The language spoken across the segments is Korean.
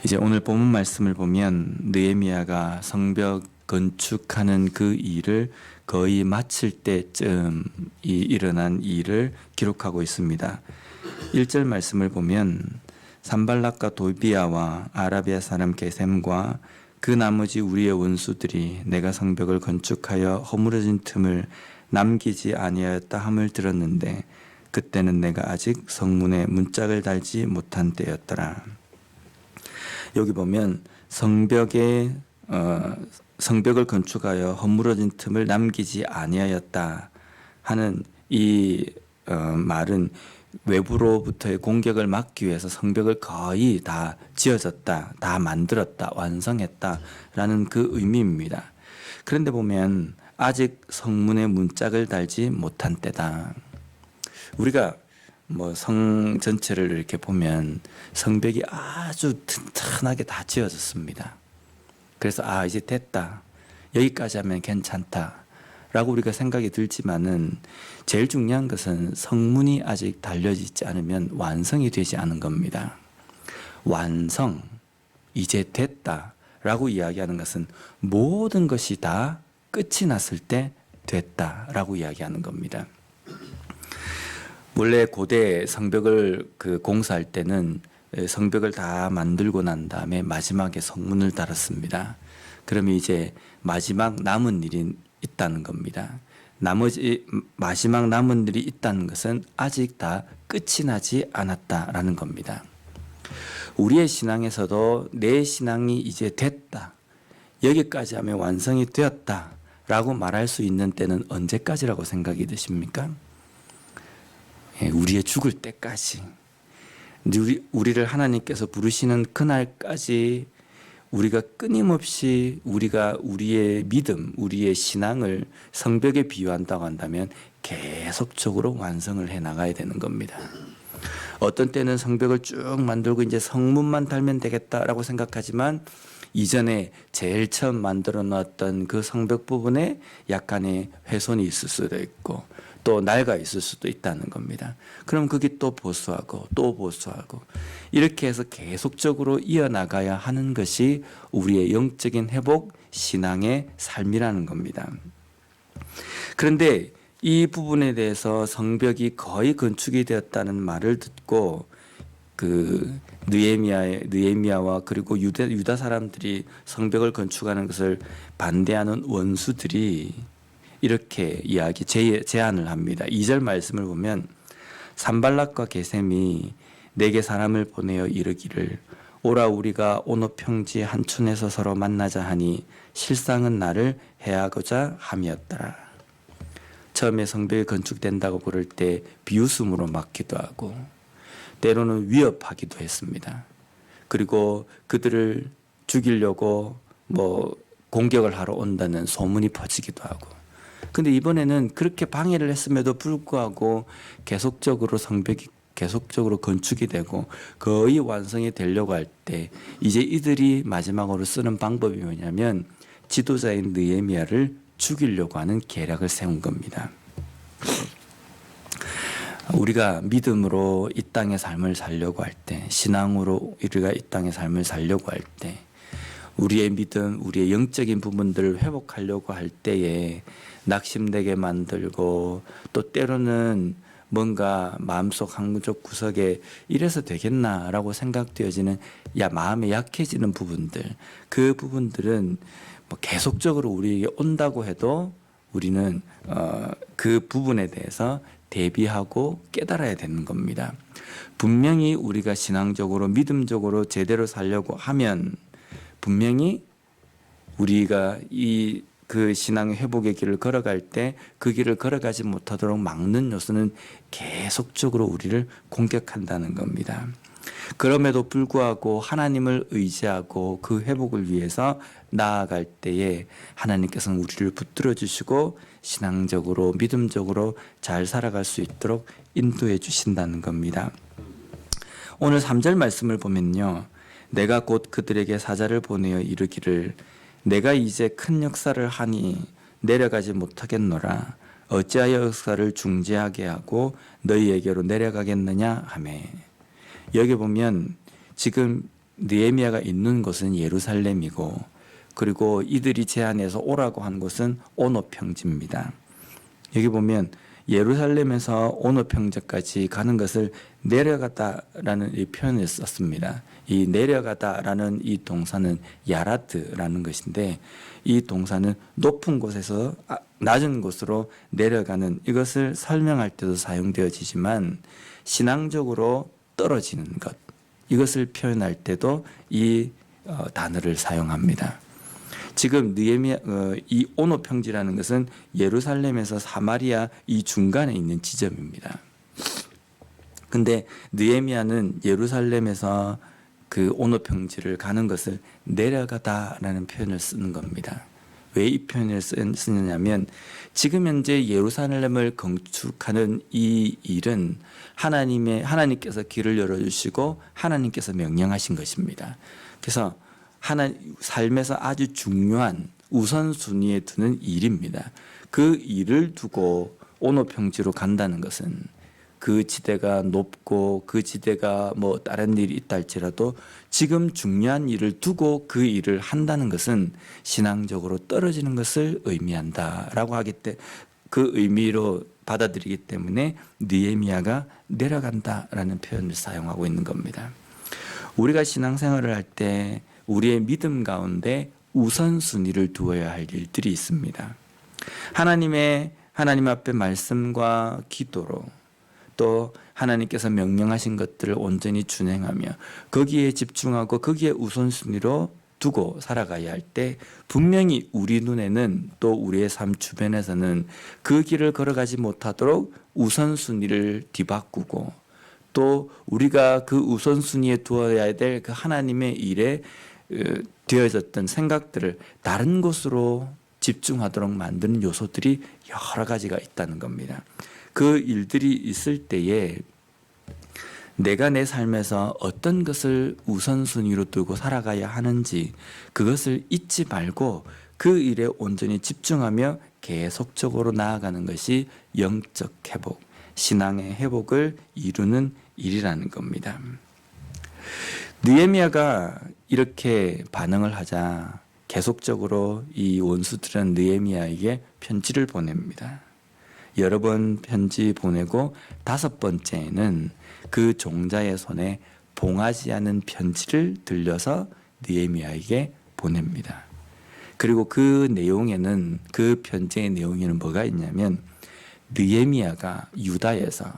이제 오늘 본문 말씀을 보면 느헤미야가 성벽 건축하는 그 일을 거의 마칠 때쯤 일어난 일을 기록하고 있습니다. 1절 말씀을 보면 산발락과 도비아와 아라비아 사람 게셈과 그 나머지 우리의 원수들이 내가 성벽을 건축하여 허물어진 틈을 남기지 아니하였다 함을 들었는데 그때는 내가 아직 성문에 문짝을 달지 못한 때였더라. 여기 보면 성벽을 건축하여 허물어진 틈을 남기지 아니하였다 하는 이 말은 외부로부터의 공격을 막기 위해서 성벽을 거의 다 지어졌다, 다 만들었다, 완성했다라는 그 의미입니다. 그런데 보면 아직 성문에 문짝을 달지 못한 때다. 우리가 성 전체를 이렇게 보면 성벽이 아주 튼튼하게 다 지어졌습니다. 그래서 이제 됐다, 여기까지 하면 괜찮다 라고 우리가 생각이 들지만은 제일 중요한 것은 성문이 아직 달려지지 않으면 완성이 되지 않은 겁니다. 완성, 이제 됐다 라고 이야기하는 것은 모든 것이 다 끝이 났을 때 됐다 라고 이야기하는 겁니다. 원래 고대 성벽을 공사할 때는 성벽을 다 만들고 난 다음에 마지막에 성문을 달았습니다. 그러면 이제 마지막 남은 일이 있다는 겁니다. 마지막 남은 일이 있다는 것은 아직 다 끝이 나지 않았다라는 겁니다. 우리의 신앙에서도 내 신앙이 이제 됐다, 여기까지 하면 완성이 되었다라고 말할 수 있는 때는 언제까지라고 생각이 드십니까? 우리의 죽을 때까지, 우리를 하나님께서 부르시는 그날까지 우리가 끊임없이 우리의 믿음, 우리의 신앙을 성벽에 비유한다고 한다면 계속적으로 완성을 해 나가야 되는 겁니다. 어떤 때는 성벽을 쭉 만들고 이제 성문만 달면 되겠다라고 생각하지만 이전에 제일 처음 만들어 놨던 그 성벽 부분에 약간의 훼손이 있을 수도 있고 또 낡아 있을 수도 있다는 겁니다. 그럼 그게 또 보수하고 또 보수하고 이렇게 해서 계속적으로 이어나가야 하는 것이 우리의 영적인 회복, 신앙의 삶이라는 겁니다. 그런데 이 부분에 대해서 성벽이 거의 건축이 되었다는 말을 듣고 느헤미야와 그리고 유다 사람들이 성벽을 건축하는 것을 반대하는 원수들이 이렇게 제안을 합니다. 2절 말씀을 보면 산발락과 게셈이 내게 사람을 보내어 이르기를 오라 우리가 오노 평지 한촌에서 서로 만나자 하니 실상은 나를 해하고자 함이었더라. 처음에 성벽이 건축된다고 그럴 때 비웃음으로 맞기도 하고 때로는 위협하기도 했습니다. 그리고 그들을 죽이려고 공격을 하러 온다는 소문이 퍼지기도 하고. 근데 이번에는 그렇게 방해를 했음에도 불구하고 계속적으로 성벽이 계속적으로 건축이 되고 거의 완성이 되려고 할 때 이제 이들이 마지막으로 쓰는 방법이 뭐냐면 지도자인 느헤미야를 죽이려고 하는 계략을 세운 겁니다. 우리가 믿음으로 이 땅의 삶을 살려고 할 때, 신앙으로 우리가 이 땅의 삶을 살려고 할 때, 우리의 믿음, 우리의 영적인 부분들을 회복하려고 할 때에 낙심되게 만들고 또 때로는 뭔가 마음속 한구석 구석에 이래서 되겠나라고 생각되어지는 마음에 약해지는 부분들, 그 부분들은 계속적으로 우리에게 온다고 해도 우리는 그 부분에 대해서 대비하고 깨달아야 되는 겁니다. 분명히 우리가 신앙적으로 믿음적으로 제대로 살려고 하면 분명히 우리가 그 신앙의 회복의 길을 걸어갈 때 그 길을 걸어가지 못하도록 막는 요소는 계속적으로 우리를 공격한다는 겁니다. 그럼에도 불구하고 하나님을 의지하고 그 회복을 위해서 나아갈 때에 하나님께서는 우리를 붙들어 주시고 신앙적으로 믿음적으로 잘 살아갈 수 있도록 인도해 주신다는 겁니다. 오늘 3절 말씀을 보면요, 내가 곧 그들에게 사자를 보내어 이르기를 내가 이제 큰 역사를 하니 내려가지 못하겠노라. 어찌하여 역사를 중지하게 하고 너희에게로 내려가겠느냐 하매. 여기 보면 지금 느헤미야가 있는 곳은 예루살렘이고 그리고 이들이 제안해서 오라고 한 곳은 오노 평지입니다. 여기 보면 예루살렘에서 오노 평지까지 가는 것을 내려가다라는 이 표현을 썼습니다. 이 내려가다라는 이 동사는 야라드라는 것인데 이 동사는 높은 곳에서 낮은 곳으로 내려가는 이것을 설명할 때도 사용되어지지만 신앙적으로 떨어지는 것 이것을 표현할 때도 이 단어를 사용합니다. 지금 느헤미야 이 오노 평지라는 것은 예루살렘에서 사마리아 이 중간에 있는 지점입니다. 근데 느헤미야는 예루살렘에서 그 오노 평지를 가는 것을 내려가다라는 표현을 쓰는 겁니다. 왜 이 표현을 쓰느냐면 지금 현재 예루살렘을 건축하는 이 일은 하나님께서 길을 열어주시고 하나님께서 명령하신 것입니다. 그래서 삶에서 아주 중요한 우선순위에 두는 일입니다. 그 일을 두고 오노 평지로 간다는 것은 그 지대가 높고 그 지대가 뭐 다른 일이 있다 할지라도 지금 중요한 일을 두고 그 일을 한다는 것은 신앙적으로 떨어지는 것을 의미한다라고 하기 때문에 그 의미로 받아들이기 때문에 느헤미야가 내려간다라는 표현을 사용하고 있는 겁니다. 우리가 신앙생활을 할 때 우리의 믿음 가운데 우선순위를 두어야 할 일들이 있습니다. 하나님 앞에 말씀과 기도로 또 하나님께서 명령하신 것들을 온전히 준행하며 거기에 집중하고 거기에 우선순위로 두고 살아가야 할 때 분명히 우리 눈에는 또 우리의 삶 주변에서는 그 길을 걸어가지 못하도록 우선순위를 뒤바꾸고 또 우리가 그 우선순위에 두어야 될 그 하나님의 일에 되어졌던 생각들을 다른 곳으로 집중하도록 만드는 요소들이 여러 가지가 있다는 겁니다. 그 일들이 있을 때에 내가 내 삶에서 어떤 것을 우선순위로 두고 살아가야 하는지 그것을 잊지 말고 그 일에 온전히 집중하며 계속적으로 나아가는 것이 영적 회복, 신앙의 회복을 이루는 일이라는 겁니다. 느헤미야가 이렇게 반응을 하자 계속적으로 이 원수들은 느헤미야에게 편지를 보냅니다. 여러 번 편지 보내고 5번째에는 그 종자의 손에 봉하지 않은 편지를 들려서 느헤미야에게 보냅니다. 그리고 그 내용에는 그 편지의 내용에는 뭐가 있냐면 느헤미야가 유다에서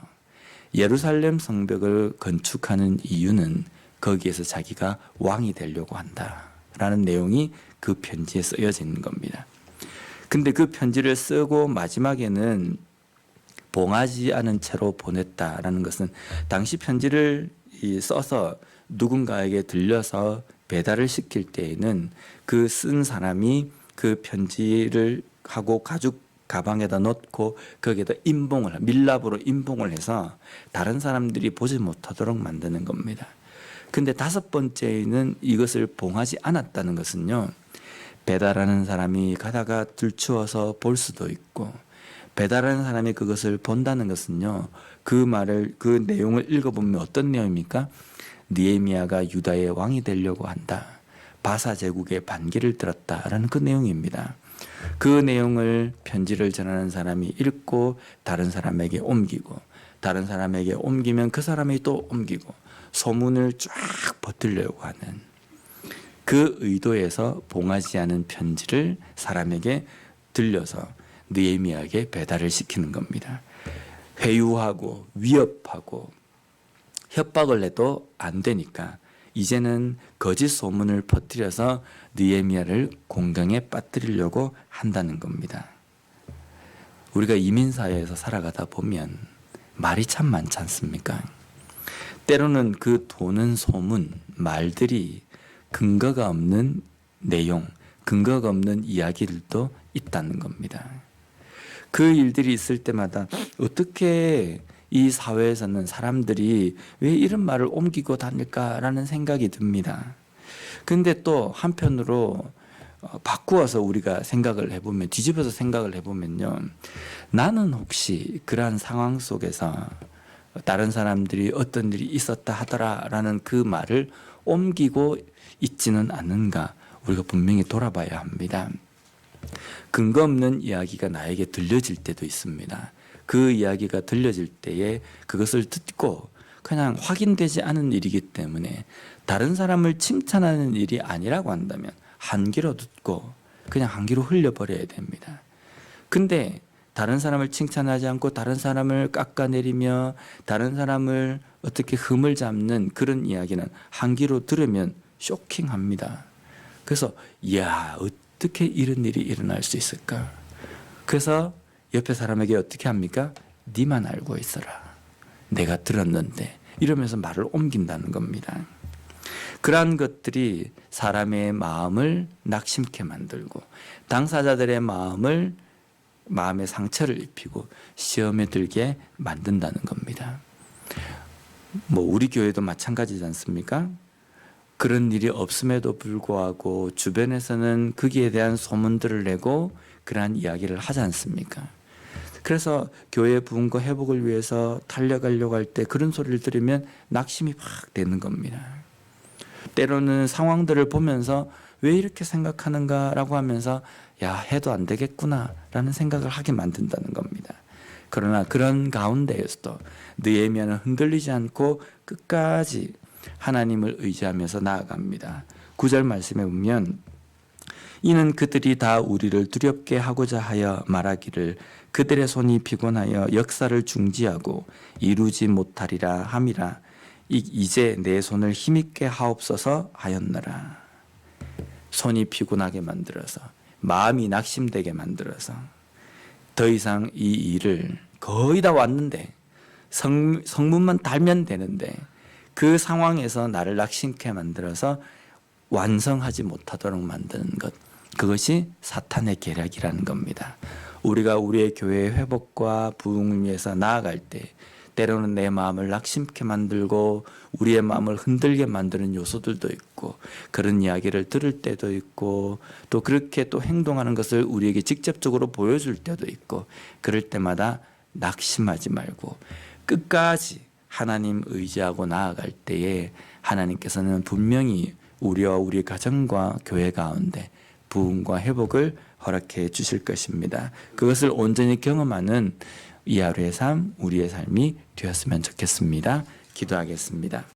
예루살렘 성벽을 건축하는 이유는 거기에서 자기가 왕이 되려고 한다라는 내용이 그 편지에 쓰여져 있는 겁니다. 근데 그 편지를 쓰고 마지막에는 봉하지 않은 채로 보냈다라는 것은 당시 편지를 써서 누군가에게 들려서 배달을 시킬 때에는 그 쓴 사람이 그 편지를 하고 가죽 가방에다 넣고 거기에다 밀랍으로 인봉을 해서 다른 사람들이 보지 못하도록 만드는 겁니다. 근데 5번째는 이것을 봉하지 않았다는 것은요, 배달하는 사람이 가다가 들추어서 볼 수도 있고 배달하는 사람이 그것을 본다는 것은요, 그 내용을 읽어보면 어떤 내용입니까? 느헤미야가 유다의 왕이 되려고 한다. 바사 제국의 반기를 들었다라는 그 내용입니다. 그 내용을 편지를 전하는 사람이 읽고 다른 사람에게 옮기고 다른 사람에게 옮기면 그 사람이 또 옮기고 소문을 쫙 퍼뜨리려고 하는 그 의도에서 봉하지 않은 편지를 사람에게 들려서 느헤미야에게 배달을 시키는 겁니다. 회유하고 위협하고 협박을 해도 안 되니까 이제는 거짓 소문을 퍼뜨려서 느헤미야를 공경에 빠뜨리려고 한다는 겁니다. 우리가 이민사회에서 살아가다 보면 말이 참 많지 않습니까? 때로는 그 도는 소문, 말들이 근거가 없는 내용, 근거가 없는 이야기들도 있다는 겁니다. 그 일들이 있을 때마다 어떻게 이 사회에서는 사람들이 왜 이런 말을 옮기고 다닐까라는 생각이 듭니다. 근데 또 한편으로 바꾸어서 우리가 생각을 해보면, 뒤집어서 생각을 해보면요, 나는 혹시 그러한 상황 속에서 다른 사람들이 어떤 일이 있었다 하더라라는 그 말을 옮기고 있지는 않는가 우리가 분명히 돌아봐야 합니다. 근거 없는 이야기가 나에게 들려질 때도 있습니다. 그 이야기가 들려질 때에 그것을 듣고 그냥 확인되지 않은 일이기 때문에 다른 사람을 칭찬하는 일이 아니라고 한다면 한 귀로 듣고 그냥 한 귀로 흘려버려야 됩니다. 근데 다른 사람을 칭찬하지 않고 다른 사람을 깎아내리며 다른 사람을 어떻게 흠을 잡는 그런 이야기는 한 귀로 들으면 쇼킹합니다. 그래서 이야 어떻게 이런 일이 일어날 수 있을까? 그래서 옆에 사람에게 어떻게 합니까? 네만 알고 있어라. 내가 들었는데 이러면서 말을 옮긴다는 겁니다. 그러한 것들이 사람의 마음을 낙심케 만들고 당사자들의 마음에 상처를 입히고 시험에 들게 만든다는 겁니다. 우리 교회도 마찬가지지 않습니까? 그런 일이 없음에도 불구하고 주변에서는 거기에 대한 소문들을 내고 그러한 이야기를 하지 않습니까? 그래서 교회 부흥과 회복을 위해서 달려가려고 할 때 그런 소리를 들으면 낙심이 확 되는 겁니다. 때로는 상황들을 보면서 왜 이렇게 생각하는가라고 하면서 야 해도 안 되겠구나 라는 생각을 하게 만든다는 겁니다. 그러나 그런 가운데에서도 느헤미야는 흔들리지 않고 끝까지 하나님을 의지하면서 나아갑니다. 9절 말씀에 보면 이는 그들이 다 우리를 두렵게 하고자 하여 말하기를 그들의 손이 피곤하여 역사를 중지하고 이루지 못하리라 함이라. 이제 내 손을 힘있게 하옵소서 하였느라. 손이 피곤하게 만들어서 마음이 낙심되게 만들어서 더 이상 이 일을 거의 다 왔는데 성문만 달면 되는데 그 상황에서 나를 낙심케 만들어서 완성하지 못하도록 만드는 것, 그것이 사탄의 계략이라는 겁니다. 우리가 우리의 교회의 회복과 부흥을 위해서 나아갈 때 때로는 내 마음을 낙심케 만들고 우리의 마음을 흔들게 만드는 요소들도 있고 그런 이야기를 들을 때도 있고 또 그렇게 또 행동하는 것을 우리에게 직접적으로 보여줄 때도 있고 그럴 때마다 낙심하지 말고 끝까지 하나님 의지하고 나아갈 때에 하나님께서는 분명히 우리와 우리 가정과 교회 가운데 부흥과 회복을 허락해 주실 것입니다. 그것을 온전히 경험하는 이 하루의 삶, 우리의 삶이 되었으면 좋겠습니다. 기도하겠습니다.